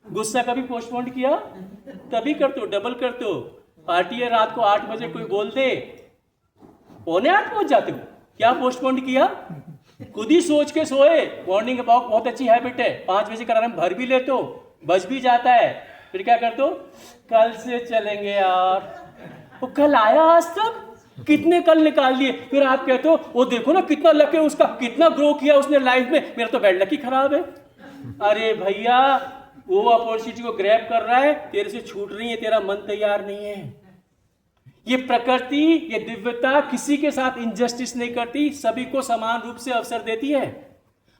गुस्सा कभी पोस्टपोन किया? तभी करते हो, डबल करते हो। पार्टी है रात को 8 बजे, कोई बोल दे 7:45 पहुंच जाते हो। क्या पोस्टपोन किया? खुद ही सोच के सोए। मॉर्निंग वॉक बहुत अच्छी हैबिट है, 5 बजे का अलार्म भर भी लेते हो, बज भी जाता है, फिर क्या करते हो? कल से चलेंगे यार। वो कल आया आज तक? कितने कल निकाल लिए? फिर आप कहते हो वो देखो ना कितना लक है उसका, कितना ग्रो किया उसने लाइफ में, मेरा तो बैड लक ही खराब है। अरे भैया, वो अपॉर्चुनिटी को ग्रैब कर रहा है, तेरे से छूट रही है, तेरा मन तैयार नहीं है। ये प्रकृति, ये दिव्यता किसी के साथ इनजस्टिस नहीं करती, सभी को समान रूप से अवसर देती है।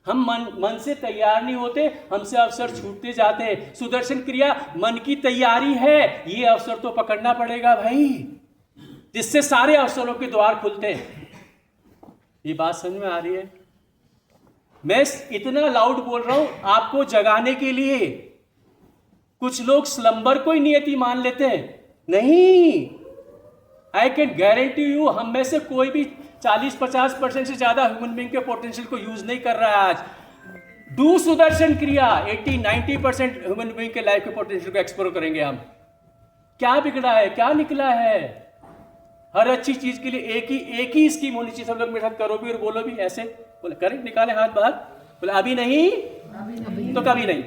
हम मन से तैयार नहीं होते, हमसे अवसर छूटते जाते हैं। सुदर्शन क्रिया मन की तैयारी है, ये अवसर तो पकड़ना पड़ेगा भाई, जिससे सारे अवसरों के द्वार खुलते हैं। ये बात समझ में आ रही है? मैं इतना लाउड बोल रहा हूं आपको जगाने के लिए। कुछ लोग स्लंबर को ही नियति मान लेते हैं। नहीं, आई कैन गारंटी यू, हम में से कोई भी 40-50% से ज्यादा ह्यूमन बीइंग के पोटेंशियल को यूज नहीं कर रहा है आज। डू सुदर्शन क्रिया, 80-90% ह्यूमन बीइंग के लाइफ के पोटेंशियल को एक्सप्लोर करेंगे हम। क्या बिगड़ा है, क्या निकला है? हर अच्छी चीज के लिए एक ही स्कीम होनी चाहिए। सब लोग मेरे साथ करो भी और बोलो भी ऐसे। बोले करें, निकाले हाथ बाहर, बोले अभी नहीं तो कभी नहीं,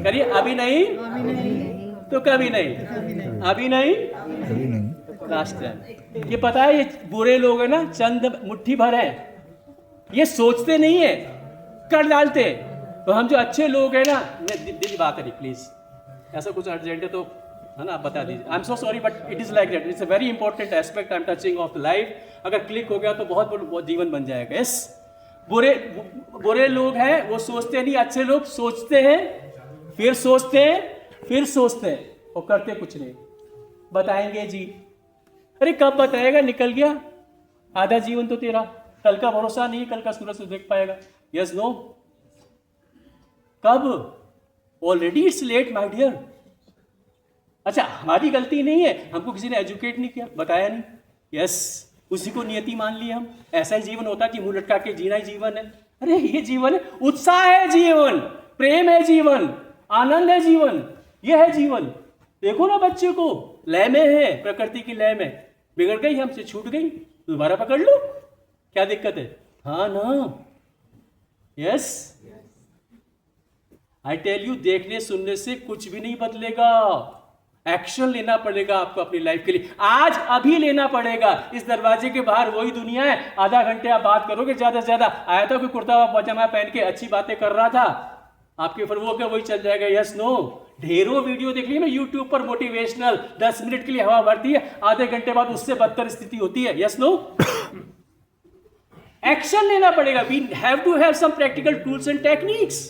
करिए अभी नहीं तो कभी नहीं, अभी नहीं लास्ट टाइम। ये पता है, ये बुरे लोग है ना, चंद मुट्ठी भर है, ये सोचते नहीं है, कर डालते। तो हम जो अच्छे लोग हैं ना, दीदी बात करिए प्लीज, ऐसा कुछ अर्जेंट है तो है ना, आप बता दीजिए। I am so sorry but it is like that, it's a very important aspect I am touching of the life. अगर क्लिक हो गया तो बहुत जीवन बन जाएगा। यस, बुरे लोग हैं, वो सोचते नहीं, अच्छे लोग सोचते हैं, फिर सोचते हैं, फिर सोचते हैं और करते कुछ नहीं। बताएंगे जी, अरे कब बताएगा, निकल गया आधा जीवन तो तेरा, कल का भरोसा नहीं, कल का सूरज तो देख पाएगा। यस नो, कब? Already it's late my dear. अच्छा, हमारी गलती नहीं है, हमको किसी ने एजुकेट नहीं किया, बताया नहीं। यस, उसी को नियति मान लिया हम, ऐसा ही जीवन होता कि मुंह लटका के जीना ही जीवन है। अरे ये जीवन है, उत्साह है जीवन, प्रेम है जीवन, आनंद है जीवन, ये है जीवन। देखो ना बच्चे को, लय में है, प्रकृति की लय में, बिगड़ गई, हमसे छूट गई, दोबारा पकड़ लो, क्या दिक्कत है? हाँ ना, यस, आई टेल यू, देखने सुनने से कुछ भी नहीं बदलेगा, एक्शन लेना पड़ेगा आपको अपनी लाइफ के लिए, आज अभी लेना पड़ेगा। इस दरवाजे के बाहर वही दुनिया है, आधा घंटे आप बात करोगे ज्यादा से ज्यादा। आया था कोई कुर्ता पजामा पहन के अच्छी बातें कर रहा था, आपके ऊपर वो क्या वही चल जाएगा। यस नो, ढेरों वीडियो देख ली मैं यूट्यूब पर, मोटिवेशनल, 10 मिनट के लिए हवा भरती है, आधे घंटे बाद उससे बदतर स्थिति होती है। यस नो, एक्शन लेना पड़ेगा। We have to have some practical tools and techniques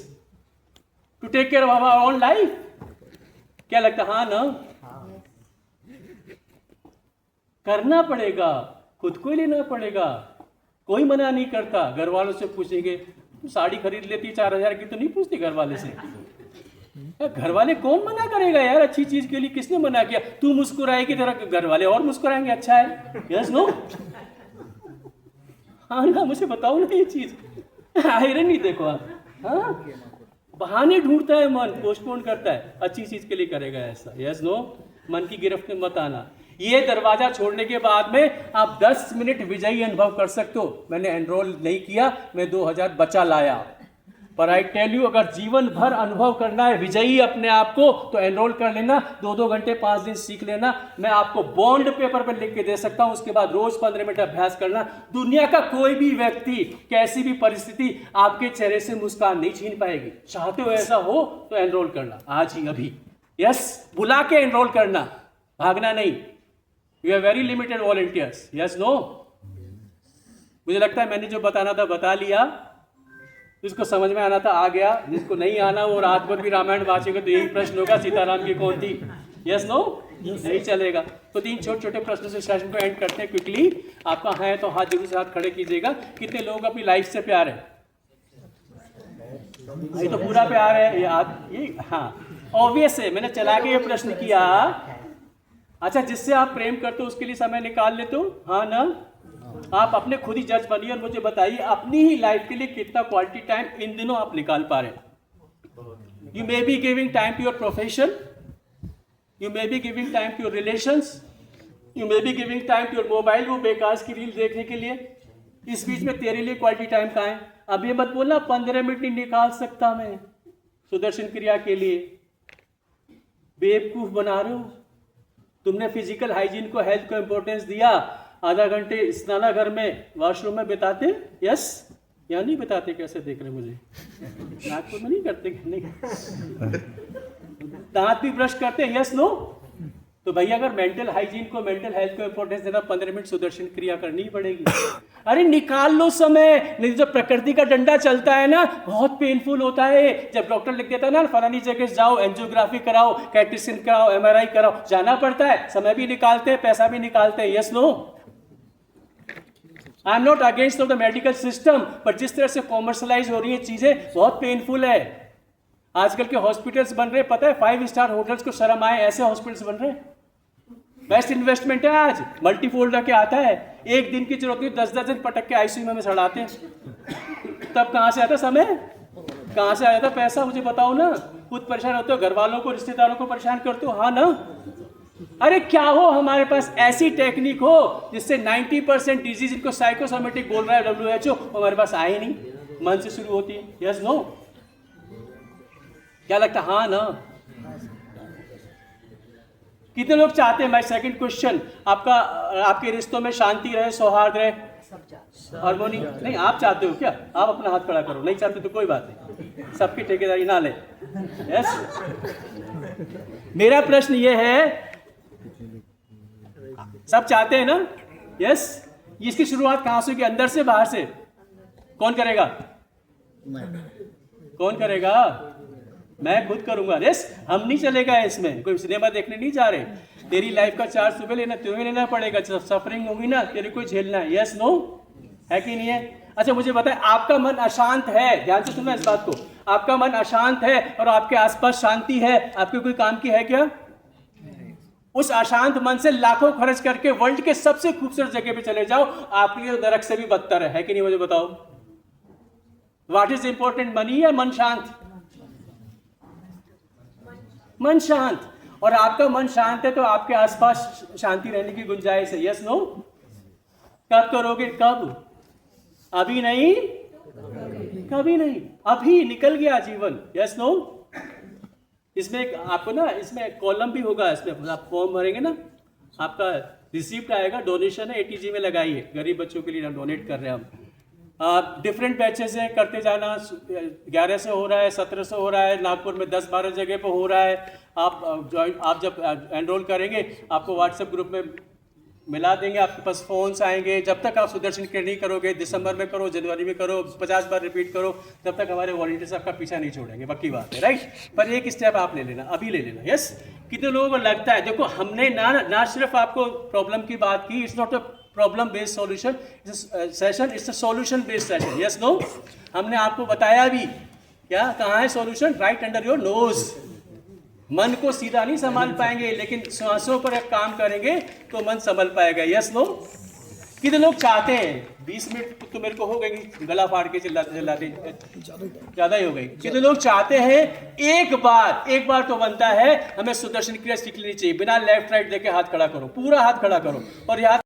to take care of our own life. क्या लगता? हाँ ना, करना पड़ेगा, खुद को ही लेना पड़ेगा। कोई मना नहीं करता, घर वालों से पूछेंगे, तू साड़ी खरीद लेती 4000 की, तो नहीं पूछती घर वाले से। घर वाले कौन मना करेगा यार, अच्छी चीज के लिए किसने मना किया? तू मुस्कुराएगी तेरा घर वाले और मुस्कुराएंगे, अच्छा है। यस नो, हाँ ना, मुझे बताओ ना ये चीज, आयरनी देखो आप। हाँ, बहाने ढूंढता है मन, पोस्टपोन करता है, अच्छी चीज के लिए करेगा ऐसा। यस नो, मन की गिरफ्त में मत आना। ये दरवाजा छोड़ने के बाद में आप 10 मिनट विजयी अनुभव कर सकते हो। मैंने एनरोल नहीं किया, मैं 2000 बचा लाया, पर आई टेल यू, अगर जीवन भर अनुभव करना है विजयी अपने आप को, तो एनरोल कर लेना, 2-2 घंटे 5 दिन सीख लेना। मैं आपको बॉन्ड पेपर पर लिख के दे सकता हूं, उसके बाद रोज 15 मिनट अभ्यास करना। दुनिया का कोई भी व्यक्ति, कैसी भी परिस्थिति, आपके चेहरे से मुस्कान नहीं छीन पाएगी। चाहते हो ऐसा हो तो एनरोल करना आज ही, अभी। यस, बुला के एनरोल करना, भागना नहीं। You are very limited volunteers. Yes no, मुझे लगता है मैंने जो बताना था बता लिया, जिसको समझ में आना था आ गया, जिसको नहीं आना वो रात भर भी रामायण वाचेगा तो यही प्रश्न होगा, सीताराम की कौन थी। यस नो, नहीं चलेगा। तो 3 छोटे-छोटे प्रश्नों से सेशन को एंड करते हैं क्विकली। आपका है तो हाथ जरूर से हाथ खड़े कीजिएगा। कितने लोग अपनी लाइफ से प्यार है? ये तो पूरा प्यार है ये हाँ ऑब्वियस है, मैंने चला के ये प्रश्न किया। अच्छा, जिससे आप प्रेम करते हो उसके लिए समय निकाल लेते हो? हाँ ना, आप अपने खुद ही जज बनिए और मुझे बताइए अपनी ही लाइफ के लिए कितना क्वालिटी टाइम इन दिनों आप निकाल पा रहे हैं। You may be giving time to your profession, you may be giving time to your relations, you may be giving time to your mobile, वो बेकार की रील देखने के लिए। इस बीच में तेरे लिए क्वालिटी टाइम कहाँ है? अब ये मत बोलना 15 मिनट नहीं निकाल सकता मैं सुदर्शन क्रिया के लिए। बेवकूफ बना रहे हो। तुमने फिजिकल हाइजीन को, हेल्थ को इंपॉर्टेंस दिया, आधा घंटे स्नानागार में, वॉशरूम में बिताते। यस या नहीं बिताते? कैसे देख रहे मुझे? नाक तो नहीं करते, दांत भी ब्रश करते हैं। Yes no? तो भैया अगर मेंटल हाइजीन को, मेंटल हेल्थ को इंपॉर्टेंस देना, 15 मिनट सुदर्शन क्रिया करनी ही पड़ेगी। अरे निकाल लो समय, नहीं तो प्रकृति का डंडा चलता है ना, बहुत पेनफुल होता है। जब डॉक्टर लिख देता है ना फलानी जगह जाओ, एंजियोग्राफी कराओ, कैटेसिन कराओ, MRI कराओ, जाना पड़ता है, समय भी निकालते हैं, पैसा भी निकालते हैं। Yes no? I am not against of the medical system, पर जिस तरह से कॉमर्शलाइज हो रही है चीजें, बहुत पेनफुल है। आजकल के हॉस्पिटल्स बन रहे, पता है 5 स्टार होटल्स को शर्म आए ऐसे हॉस्पिटल्स बन रहे। बेस्ट इन्वेस्टमेंट है आज, मल्टीफोल्ड के आता है। एक दिन की जरूरत नहीं, 10-10 दिन पटक के ICU में सड़ाते हैं। तब कहाँ से आता समय, कहाँ से आया था पैसा? मुझे बताओ ना। खुद परेशान होते हो, घर वालों को, रिश्तेदारों को परेशान करते हो। हाँ ना? अरे क्या हो हमारे पास ऐसी टेक्निक हो जिससे 90% डिजीज, इनको साइकोसोमेटिक बोल रहा है WHO, हमारे पास आए ही नहीं। मन से शुरू होती है। Yes no? क्या लगता? हाँ ना? कितने लोग चाहते हैं, माय सेकंड क्वेश्चन, आपके रिश्तों में शांति रहे, सौहार्द रहे, हार्मोनी? नहीं, आप चाहते हो क्या? आप अपना हाथ खड़ा करो। नहीं चाहते तो कोई बात नहीं, सबकी ठेकेदारी ना ले। यस, मेरा प्रश्न ये है, सब चाहते हैं ना? यस, इसकी शुरुआत कहां से होगी? अंदर से, बाहर से? कौन करेगा? कौन करेगा? मैं खुद करूंगा। यस, हम नहीं चलेगा इसमें, कोई सिनेमा देखने नहीं जा रहे। तेरी लाइफ का चार्ज सुबह लेना, तुम्हें लेना पड़ेगा। जब सफरिंग होगी ना, तेरे को झेलना है। Yes no? है कि नहीं है? अच्छा मुझे बताएं, आपका मन अशांत है, ध्यान से सुनना इस बात को, आपका मन अशांत है और आपके आसपास शांति है, आपके कोई काम की है क्या? उस अशांत मन से लाखों खर्च करके वर्ल्ड के सबसे खूबसूरत जगह पे चले जाओ, आपके लिए नरक से भी बदतर है कि नहीं? मुझे बताओ, व्हाट इज इंपॉर्टेंट, मनी या मन शांत? मन शांत। और आपका मन शांत है तो आपके आसपास शांति रहने की गुंजाइश है। Yes no? कब करोगे? कब? अभी नहीं, कभी नहीं, अभी निकल गया जीवन। Yes no? इसमें आपको ना, इसमें कॉलम भी होगा, इसमें आप फॉर्म भरेंगे ना, आपका रिसिप्ट आएगा, डोनेशन है, ATG में लगाइए, गरीब बच्चों के लिए डोनेट कर रहे हैं हम। डिफरेंट बैचेस हैं, करते जाना। 11 से हो रहा है, 17 से हो रहा है, नागपुर में 10-12 जगह पे हो रहा है। आप जब एनरोल करेंगे, आपको व्हाट्सएप ग्रुप में मिला देंगे, आपके पास फोन्स आएंगे। जब तक आप सुदर्शन क्रिया नहीं करोगे, दिसंबर में करो, जनवरी में करो, 50 बार रिपीट करो, तब तक हमारे वॉलंटियर्स आपका पीछा नहीं छोड़ेंगे, पक्की बात है, राइट? पर एक स्टेप आप ले लेना, अभी ले लेना। यस, कितने लोगों को लगता है, देखो हमने ना सिर्फ आपको प्रॉब्लम की बात की, it's not a problem based solution session, it's a solution based session. Yes no? हमने आपको बताया भी, क्या कहाँ है solution? Right under your nose. मन को सीधा नहीं संभाल पाएंगे, लेकिन सांसों पर काम करेंगे तो मन संभल पाएगा। Yes no? कितने लोग चाहते हैं, 20 मिनट तो मेरे को हो गई गला फाड़ के चिल्लाते ज्यादा ही हो गई। कितने लोग चाहते हैं एक बार तो बनता है, हमें सुदर्शन क्रिया सीख लेनी चाहिए, बिना लेफ्ट राइट देके हाथ खड़ा करो, पूरा हाथ खड़ा करो और याद